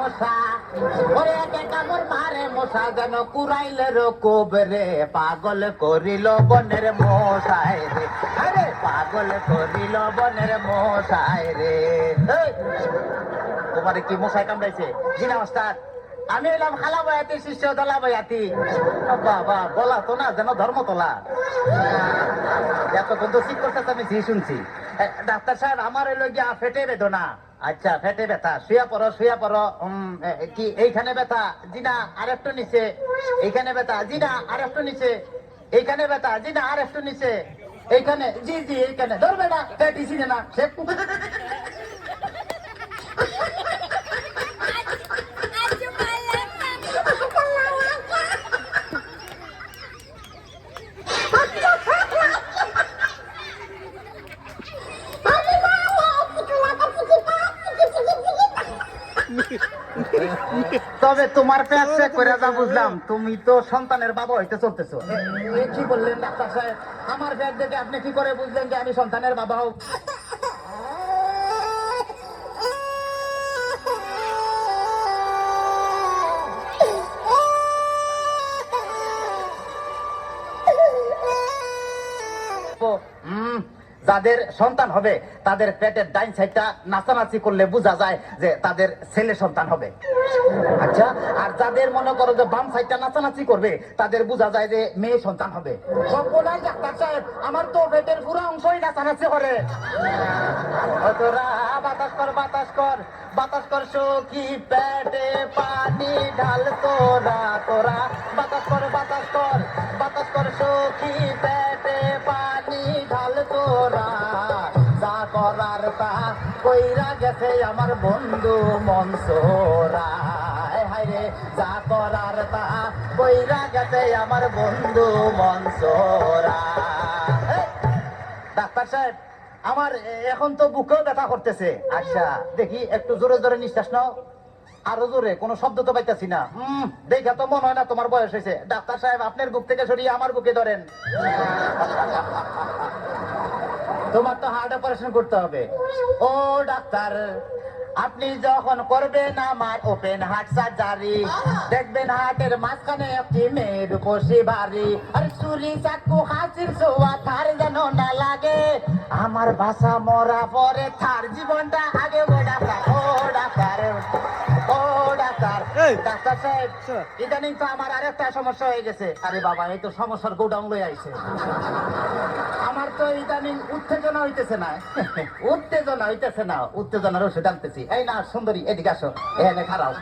মশা ওরে একে কামড় মারে মশা যেন কুড়াইলের কোবরে পাগল করিল বনের মশায় রে আরে পাগল করিল বনের মশায় রে তোমারে কি মশাই কামড়াইছে জিনা মাস্টার আমি এলাম খালা বয়াতি শিষ্য দলা বয়াতি বাবা বলা তো না যেন ধর্মতলা এতক্ষণ তো ঠিক করতে আমি জি শুনছি ডাক্তার সাহেব আমার এলো গিয়া ফেটে বেদনা আচ্ছা ফেটে ব্যথা শুয়া পড়ো কি এইখানে ব্যথা জি না আর একটু নিচে এইখানে ব্যথা জি না আর একটু নিচে এইখানে ব্যথা জি না আর একটু নিচে এইখানে জি জি এইখানে ধরবে না পেটিছি না সে তবে তোমার পেট চেক করে যা বুঝলাম তুমি তো সন্তানের বাবা হইতে চলতেছো কি বললেন ডাক্তার সাহেব আমার পেট দেখে আপনি কি করে বুঝলেন যে আমি সন্তানের বাবা হব যাদের সন্তান হবে তাদের পেটের ডাইন সাইডটা নাচানাচি করলে বোঝা যায় যে তাদের ছেলে সন্তান হবে আচ্ছা আর যাদের মনে করো যে বাম সাইডটা নাচানাচি করবে তাদের বোঝা যায় যে মেয়ে সন্তান হবে ডাক্তার সাহেব আমার তো পেটের পুরো অংশই নাচানাচি করে বাতাস কর বাতাস কর বাতাস কর সখী পেটে পানি ঢাল তোরা তোরা বাতাস কর বাতাস কর বাতাস কর সখী পেটে পানি ঢাল তোরা যা করার তা কইরা গেছে আমার বন্ধু মনসুরা হায়রে যা করার তা কইরা গেছে আমার বন্ধু মনসুরা ডাক্তার সাহেব আমার এখন তো বুকেও ব্যথা করতেছে আচ্ছা দেখি একটু জোরে জোরে নিঃশ্বাস নাও আরো জোরে কোনো শব্দ তো পাইতেছি না দেখে তো মনে হয় না তোমার বয়স হয়েছে ডাক্তার সাহেব আপনার বুক থেকে সরিয়ে আমার বুকে ধরেন তোমার তো হার্ট অপারেশন করতে হবে ও ডাক্তার আপনি যখন করবেন আমার ওপেন হার্ট সার্জারি দেখবেন হার্টের মাঝখানে একটি মেয়ের বসে বাড়ি আর চুরি চাকু হাসির ছোঁয়া থার যেন না লাগে আমার বাসা মরা পরে থার জীবনটা আগে ও ডাক্তার ও ডাক্তার ও ডাক্তার ডাক্তার সাহেব ইদানিং তো আমার আরেকটা সমস্যা হয়ে গেছে আরে বাবা এই তো সমস্যার গোডাউন লই আইছে আমার তো ইদানিং উত্তেজনা হইতেছে না উত্তেজনার ওষুধ আনতেছি এই না সুন্দরী এদিকে আসো এখানে খারাপ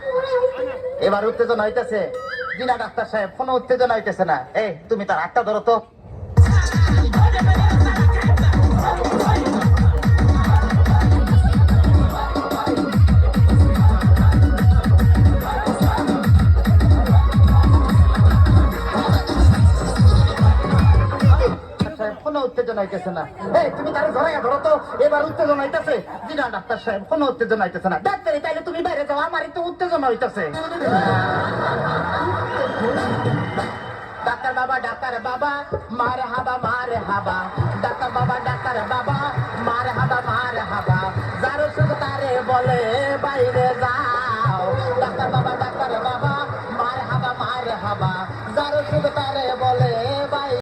এবার উত্তেজনা হইতেছে বিনা ডাক্তার সাহেব কোনো উত্তেজনা হইতেছে না এই তুমি তার হাতটা ধরো তো উত্তেজনা হইতেছে না এই তুমি তারে ধরাইয়া ধরো তো এবার উত্তেজনা হইতেছে জি না ডাক্তার সাহেব কোনো উত্তেজনা হইতেছে না ডাক্তারি তাইলে তুমি বাইরে যাও আমার একটু উত্তেজনা হইতেছে ডাক্তার বাবা মার হাবা ডাক্তার বাবা মার হাবা যার ওষুধ তারে বলে